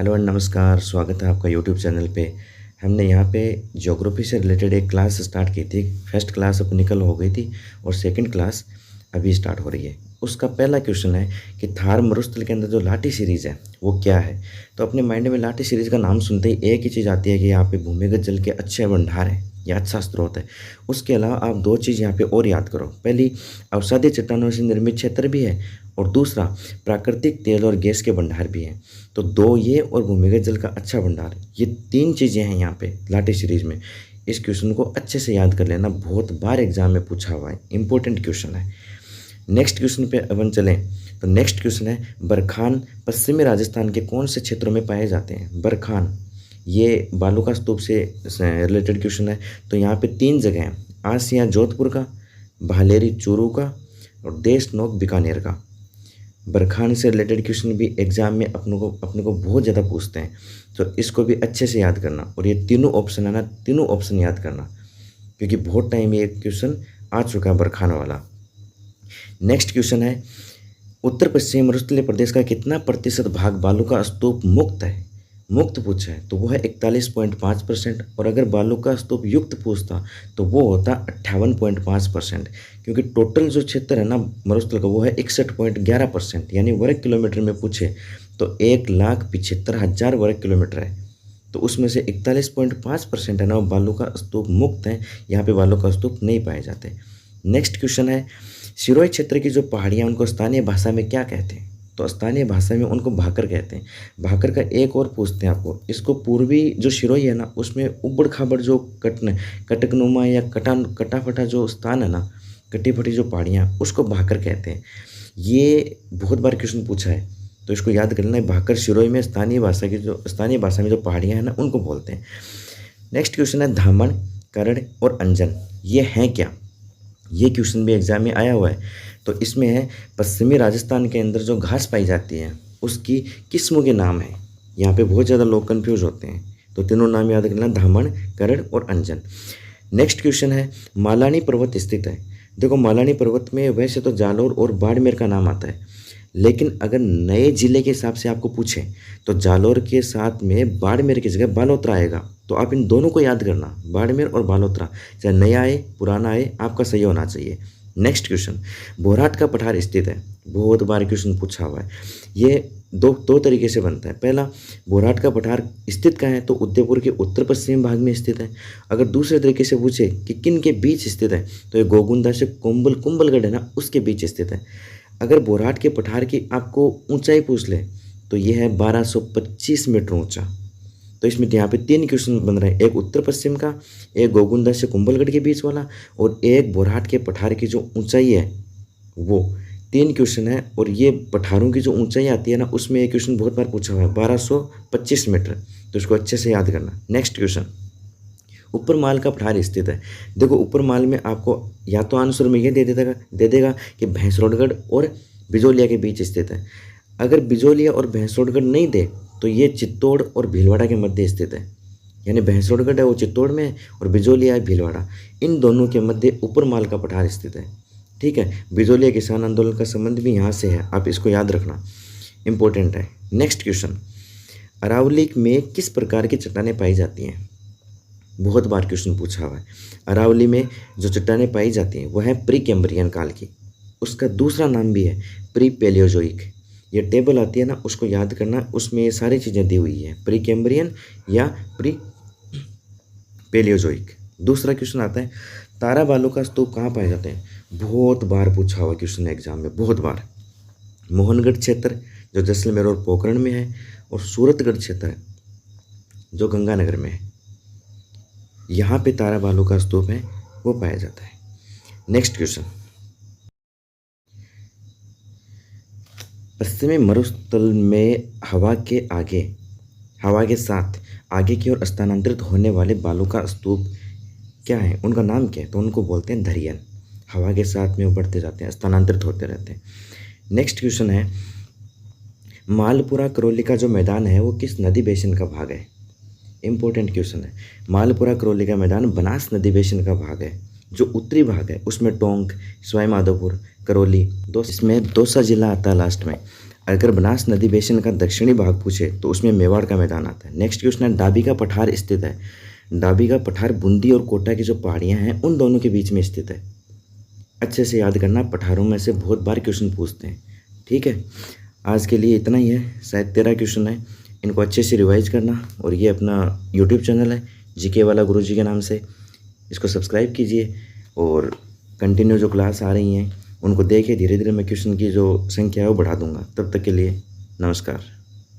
Hello and नमस्कार, स्वागत है आपका यूट्यूब चैनल पे। हमने यहाँ पे ज्योग्राफी से रिलेटेड एक क्लास स्टार्ट की थी। फर्स्ट क्लास अपनी कल हो गई थी और सेकंड क्लास अभी स्टार्ट हो रही है। उसका पहला क्वेश्चन है कि थार मरुस्थल के अंदर जो लाटी सीरीज़ है वो क्या है। तो अपने माइंड में लाटी सीरीज़ का नाम सुनते ही एक ही चीज़ आती है कि यहाँ पे भूमिगत जल के अच्छे भंडार है या अच्छा स्रोत है। उसके अलावा आप दो चीज़ यहाँ पे और याद करो। पहली, अवसादी चट्टानों से निर्मित क्षेत्र भी है और दूसरा, प्राकृतिक तेल और गैस के भंडार भी हैं। तो दो ये और भूमिगत जल का अच्छा भंडार, ये तीन चीज़ें हैं यहाँ पे लाटी सीरीज में। इस क्वेश्चन को अच्छे से याद कर लेना, बहुत बार एग्जाम में पूछा हुआ है, इंपॉर्टेंट क्वेश्चन है। नेक्स्ट क्वेश्चन पे अपन चलें तो नेक्स्ट क्वेश्चन है, बरखान पश्चिमी राजस्थान के कौन से क्षेत्रों में पाए जाते हैं। बरखान, ये बालूका स्तूप से रिलेटेड क्वेश्चन है। तो यहाँ पे तीन जगह हैं, आसिया जोधपुर का, भालेरी चूरू का और देशनोक बीकानेर का। बरखान से रिलेटेड क्वेश्चन भी एग्जाम में अपने को बहुत ज़्यादा पूछते हैं, तो इसको भी अच्छे से याद करना। और ये तीनों ऑप्शन है ना, तीनों ऑप्शन याद करना, क्योंकि बहुत टाइम ये क्वेश्चन आ चुका है बरखान वाला। नेक्स्ट क्वेश्चन है, उत्तर पश्चिम मरुस्थलीय प्रदेश का कितना प्रतिशत भाग बालू का स्तूप मुक्त है। मुक्त पूछा है तो वो है 41.5%, और अगर बालू का स्तूप युक्त पूछता तो वो होता 58.5%, क्योंकि टोटल जो क्षेत्र है ना मरुस्थल का वो है 61.11%, यानी वर्ग किलोमीटर में पूछे तो 1,75,000 वर्ग किलोमीटर है। तो उसमें से 41.5% है ना वो बालू का स्तूप मुक्त है, यहाँ पे बालू का स्तूप नहीं पाए जाते। नेक्स्ट क्वेश्चन है, सिरोही क्षेत्र की जो पहाड़ियाँ उनको स्थानीय भाषा में क्या कहते हैं। तो स्थानीय भाषा में उनको भाकर कहते हैं। भाकर का एक और पूछते हैं आपको, इसको पूर्वी जो सिरोही है ना उसमें उबड़ खाबड़ जो कटकनुमा या कटाफटा जो स्थान है ना, कटी फटी जो पहाड़ियाँ, उसको भाकर कहते हैं। ये बहुत बार क्वेश्चन पूछा है, तो इसको याद कर लेना। भाकर सिरोही में स्थानीय भाषा में जो पहाड़ियाँ हैं ना उनको बोलते हैं। नेक्स्ट क्वेश्चन है, धामण, करण और अंजन, ये हैं क्या। ये क्वेश्चन भी एग्जाम में आया हुआ है। तो इसमें है, पश्चिमी राजस्थान के अंदर जो घास पाई जाती है उसकी किस्मों के नाम है। यहाँ पे बहुत ज़्यादा लोग कंफ्यूज होते हैं, तो तीनों नाम याद करना, धामण, करण और अंजन। नेक्स्ट क्वेश्चन है, मालानी पर्वत स्थित है। देखो मालानी पर्वत में वैसे तो जालोर और बाड़मेर का नाम आता है, लेकिन अगर नए जिले के हिसाब से आपको पूछे तो जालोर के साथ में बाड़मेर की जगह बालोतरा आएगा। तो आप इन दोनों को याद करना, बाड़मेर और बालोतरा, चाहे नया आए पुराना आए, आपका सही होना चाहिए। नेक्स्ट क्वेश्चन, बोराट का पठार स्थित है। बहुत बार क्वेश्चन पूछा हुआ है। ये दो तरीके से बनता है। पहला, बोराट का पठार स्थित कहाँ है, तो उदयपुर के उत्तर पश्चिम भाग में स्थित है। अगर दूसरे तरीके से पूछे कि किन के बीच स्थित है, तो ये गोगुंदा से कुंभलगढ़ है ना उसके बीच स्थित है। अगर बोराट के पठार की आपको ऊंचाई पूछ ले तो यह है 1225 मीटर ऊंचा। तो इसमें यहाँ पे तीन क्वेश्चन बन रहे हैं, एक उत्तर पश्चिम का, एक गोगुंदा से कुंभलगढ़ के बीच वाला, और एक बोराट के पठार की जो ऊंचाई है वो। तीन क्वेश्चन है, और ये पठारों की जो ऊंचाई आती है ना उसमें एक क्वेश्चन बहुत बार पूछा हुआ है, 1225 मीटर। तो इसको अच्छे से याद करना। नेक्स्ट क्वेश्चन, ऊपर माल का पठार स्थित है। देखो ऊपर माल में आपको या तो आंसर में ये दे देगा कि भैंसरोडगढ़ और बिजोलिया के बीच स्थित है। अगर बिजोलिया और भैंसरोडगढ़ नहीं दे तो ये चित्तौड़ और भीलवाड़ा के मध्य स्थित है, यानी भैंसरोडगढ़ है वो चित्तौड़ में और बिजोलिया है भीलवाड़ा, इन दोनों के मध्य ऊपर माल का पठार स्थित है। ठीक है, बिजोलिया किसान आंदोलन का संबंध भी यहाँ से है, आप इसको याद रखना, इंपॉर्टेंट है। नेक्स्ट क्वेश्चन, अरावली में किस प्रकार की चट्टानें पाई जाती हैं। बहुत बार क्वेश्चन पूछा हुआ है। अरावली में जो चट्टानें पाई जाती हैं वह है प्री कैम्ब्रियन काल की, उसका दूसरा नाम भी है प्री पेलियोजोइक। ये टेबल आती है ना उसको याद करना, उसमें ये सारी चीज़ें दी हुई है, प्री कैम्ब्रियन या प्री पेलियोजोइक। दूसरा क्वेश्चन आता है, तारा बालू का स्तूप कहाँ पाए जाते हैं। बहुत बार पूछा हुआ क्वेश्चन है एग्जाम में, बहुत बार। मोहनगढ़ क्षेत्र जो जैसलमेर और पोखरण में है, और सूरतगढ़ क्षेत्र जो गंगानगर में है, यहाँ पे तारा बालू का स्तूप है वो पाया जाता है। नेक्स्ट क्वेश्चन, पश्चिमी मरुस्थल में हवा के साथ आगे की ओर स्थानांतरित होने वाले बालू का स्तूप क्या है, उनका नाम क्या है, तो उनको बोलते हैं धरियन। हवा के साथ में वो बढ़ते जाते हैं, स्थानांतरित होते रहते हैं। नेक्स्ट क्वेश्चन है, मालपुरा करौली का जो मैदान है वो किस नदी बेसिन का भाग है। इंपॉर्टेंट क्वेश्चन है। मालपुरा करौली का मैदान बनास नदी बेसिन का भाग है। जो उत्तरी भाग है उसमें टोंक, सवाई माधोपुर, करौली, इसमें दौसा जिला आता है लास्ट में। अगर बनास नदी बेसिन का दक्षिणी भाग पूछे तो उसमें मेवाड़ का मैदान आता है। नेक्स्ट क्वेश्चन है, डाबी का पठार स्थित है। डाबी का पठार बूंदी और कोटा की जो पहाड़ियाँ हैं उन दोनों के बीच में स्थित है। अच्छे से याद करना, पठारों में से बहुत बार क्वेश्चन पूछते हैं। ठीक है, आज के लिए इतना ही है। शायद 13 क्वेश्चन है, इनको अच्छे से रिवाइज करना। और ये अपना यूट्यूब चैनल है जीके वाला गुरुजी के नाम से, इसको सब्सक्राइब कीजिए और कंटिन्यू जो क्लास आ रही हैं उनको देखिए। धीरे धीरे मैं क्वेश्चन की जो संख्या है वो बढ़ा दूंगा। तब तक के लिए नमस्कार।